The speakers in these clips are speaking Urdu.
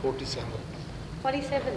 47 47।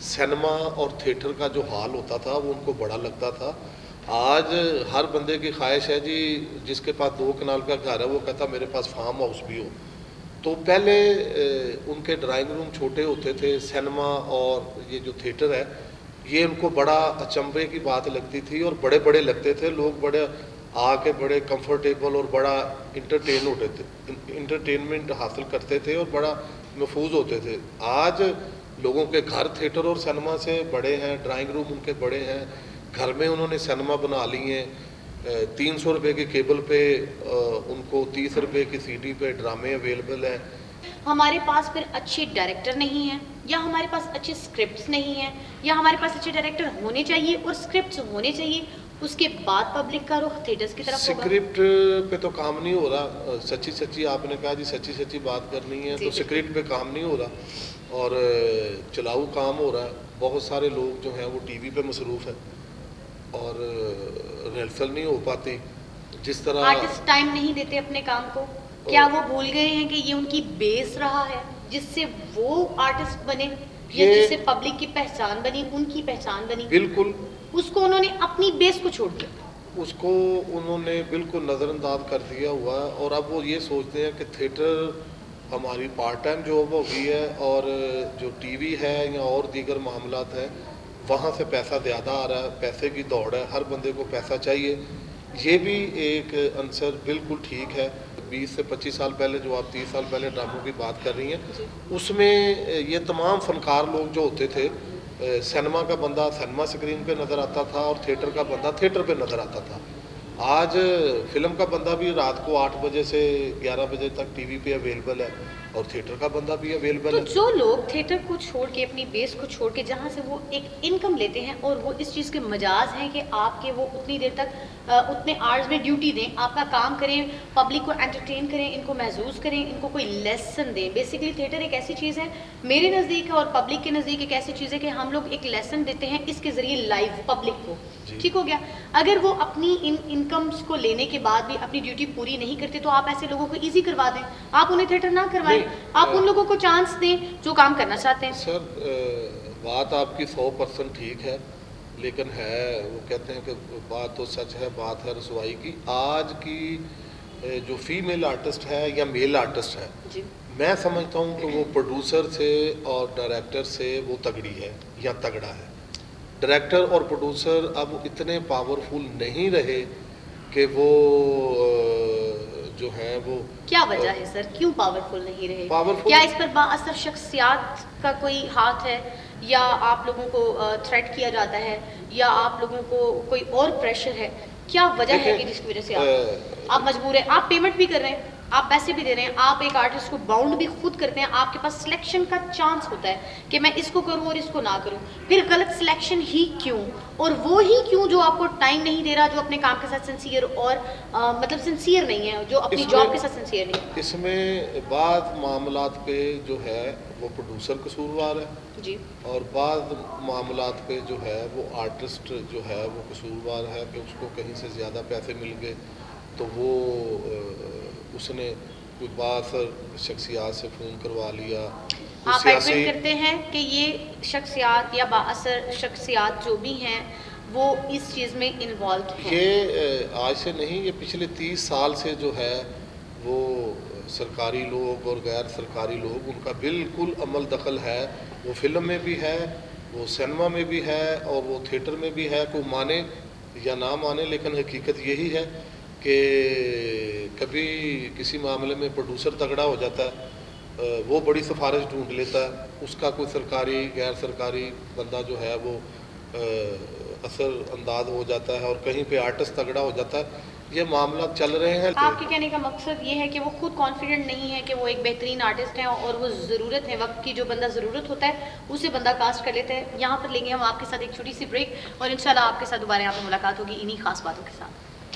سینما اور تھیٹر کا جو حال ہوتا تھا وہ ان کو بڑا لگتا تھا. آج ہر بندے کی خواہش ہے جی جس کے پاس 2 کنال کا گھر ہے وہ کہتا میرے پاس فارم ہاؤس بھی ہو. تو پہلے ان کے ڈرائنگ روم چھوٹے ہوتے تھے, سینما اور یہ جو تھیٹر ہے یہ ان کو بڑا اچنبے کی بات لگتی تھی اور بڑے بڑے لگتے تھے. لوگ بڑے آ کے بڑے کمفرٹیبل اور بڑا انٹرٹینمنٹ حاصل کرتے تھے اور بڑا محفوظ ہوتے تھے. آج لوگوں کے گھر تھیٹر اور سینما سے بڑے ہیں, ڈرائنگ روم ان کے بڑے ہیں, گھر میں انہوں نے سینما بنا لی ہیں. 300 روپے کی کیبل پہ ان کو 30 روپے کی سی ڈی پہ ڈرامے اویلیبل ہیں. ہمارے پاس پھر اچھے ڈائریکٹر نہیں ہیں, یا ہمارے پاس اچھے اسکرپٹس نہیں ہیں, یا ہمارے پاس اچھے ڈائریکٹر ہونے چاہیے اور اسکرپٹس ہونے چاہیے, اس کے بعد پبلک کا رخ تھیٹرز کی طرف ہوگا. اسکرپٹ پہ تو کام نہیں ہو رہا. سچی آپ نے کہا جی سچی بات کرنی ہے تو اسکرپٹ پہ کام نہیں ہو رہا اور چلاؤ کام ہو رہا ہے. بہت سارے لوگ جو ہیں وہ ٹی وی پہ مصروف ہیں اور ریہرسل نہیں ہو پاتی. جس طرح آرٹسٹ ٹائم نہیں دیتے اپنے کام کو. کیا وہ بھول گئے ہیں کہ یہ ان کی بیس رہا ہے جس سے وہ آرٹسٹ بنے, یا جس سے پبلک کی پہچان بنی, ان کی پہچان بنی؟ بالکل اس کو انہوں نے اپنی بیس کو چھوڑ دیا, اس کو انہوں نے بالکل نظر انداز کر دیا ہوا ہے. اور اب وہ یہ سوچتے ہیں کہ تھیٹر ہماری پارٹ ٹائم جاب ہو گئی ہے اور جو ٹی وی ہے یا اور دیگر معاملات ہیں وہاں سے پیسہ زیادہ آ رہا ہے, پیسے کی دوڑ ہے, ہر بندے کو پیسہ چاہیے. یہ بھی ایک عنصر بالکل ٹھیک ہے. 20 سے 25 سال پہلے جو آپ 30 سال پہلے ڈراموں کی بات کر رہی ہیں اس میں یہ تمام فنکار لوگ جو ہوتے تھے, سینما کا بندہ سینما اسکرین پہ نظر آتا تھا اور تھیٹر کا بندہ تھیٹر پہ نظر آتا تھا. آج فلم کا بندہ بھی رات کو 8 بجے سے 11 بجے تک ٹی وی پہ اویلیبل ہے اور تھیٹر کا بندہ بھی اویلیبل تو ہے. جو لوگ تھیٹر کو چھوڑ کے اپنی بیس کو چھوڑ کے جہاں سے وہ ایک انکم لیتے ہیں اور وہ اس چیز کے مجاز ہیں کہ آپ کے وہ اتنی دیر تک اتنے آرز میں ڈیوٹی دیں, آپ کا کام کریں, پبلک کو انٹرٹین کریں, ان کو محظوظ کریں, ان کو کوئی لیسن دیں. بیسیکلی تھیٹر ایک ایسی چیز ہے میرے نزدیک اور پبلک کے نزدیک ایک ایسی چیز ہے کہ ہم لوگ ایک لیسن دیتے ہیں اس کے ذریعے لائیو پبلک کو. ٹھیک ہو گیا. اگر وہ اپنی ان انکمس کو لینے کے بعد بھی اپنی ڈیوٹی پوری نہیں کرتے تو آپ ایسے لوگوں کو ایزی کروا دیں, آپ انہیں تھیٹر نہ کروائیں, آپ ان لوگوں کو چانس دیں جو کام کرنا چاہتے ہیں. سر بات آپ کی 100% ٹھیک ہے, لیکن ہے وہ کہتے ہیں کہ بات تو سچ ہے, بات ہے رسوائی کی. آج کی جو فیمیل آرٹسٹ ہے یا میل آرٹسٹ ہے, میں سمجھتا ہوں کہ وہ پروڈیوسر سے اور ڈائریکٹر سے وہ تگڑی ہے یا تگڑا ہے. ڈائریکٹر اور پروڈیوسر اب اتنے پاورفل نہیں رہے کہ وہ جو ہیں وہ. کیا وجہ ہے سر, کیوں پاورفل نہیں رہے؟ پاورفل کیا اس پر با اثر شخصیات کا کوئی ہاتھ ہے, یا آپ لوگوں کو تھریٹ کیا جاتا ہے, یا آپ لوگوں کو کوئی اور پریشر ہے؟ کیا وجہ ہے کہ جس کی وجہ سے آپ مجبور ہیں؟ آپ پیمنٹ بھی کر رہے ہیں, آپ پیسے بھی دے رہے ہیں, آپ ایک آرٹسٹ کو باؤنڈ بھی خود کرتے ہیں, آپ کے پاس سلیکشن کا چانس ہوتا ہے کہ میں اس کو کروں اور اس کو نہ کروں. پھر غلط سلیکشن ہی کیوں, اور وہ ہی کیوں جو آپ کو ٹائم نہیں دے رہا, جو اپنے کام کے ساتھ سنسیئر اور مطلب سنسیئر نہیں ہے, جو اپنی جاب کے ساتھ سنسیئر نہیں ہے. اس میں بعض معاملات پہ جو ہے وہ پروڈیوسر قصوروار ہے جی, اور بعض معاملات پہ جو ہے وہ آرٹسٹ جو ہے وہ قصوروار ہے کہ اس کو کہیں سے زیادہ پیسے مل گئے تو وہ اس نے کوئی باثر شخصیات سے فون کروا لیا. آپ ایڈمٹ کرتے ہیں کہ یہ شخصیات یا بااثر شخصیات جو بھی ہیں وہ اس چیز میں انوالوڈ ہیں؟ یہ آج سے نہیں, یہ پچھلے 30 سال سے جو ہے وہ سرکاری لوگ اور غیر سرکاری لوگ ان کا بالکل عمل دخل ہے. وہ فلم میں بھی ہے, وہ سینما میں بھی ہے اور وہ تھیٹر میں بھی ہے. کوئی مانے یا نہ مانے, لیکن حقیقت یہی ہے کہ کبھی کسی معاملے میں پروڈیوسر تگڑا ہو جاتا ہے, وہ بڑی سفارش ڈھونڈ لیتا ہے, اس کا کوئی سرکاری غیر سرکاری بندہ جو ہے وہ اثر انداز ہو جاتا ہے, اور کہیں پہ آرٹسٹ تگڑا ہو جاتا ہے. یہ معاملات چل رہے ہیں. آپ کے کہنے کا مقصد یہ ہے کہ وہ خود کانفیڈنٹ نہیں ہے کہ وہ ایک بہترین آرٹسٹ ہیں, اور وہ ضرورت ہے وقت کی, جو بندہ ضرورت ہوتا ہے اسے بندہ کاسٹ کر لیتا ہے. یہاں پر لیں گے ہم آپ کے ساتھ ایک چھوٹی سی بریک, اور انشاءاللہ آپ کے ساتھ دوبارہ یہاں پہ ملاقات ہوگی انہی خاص باتوں کے ساتھ.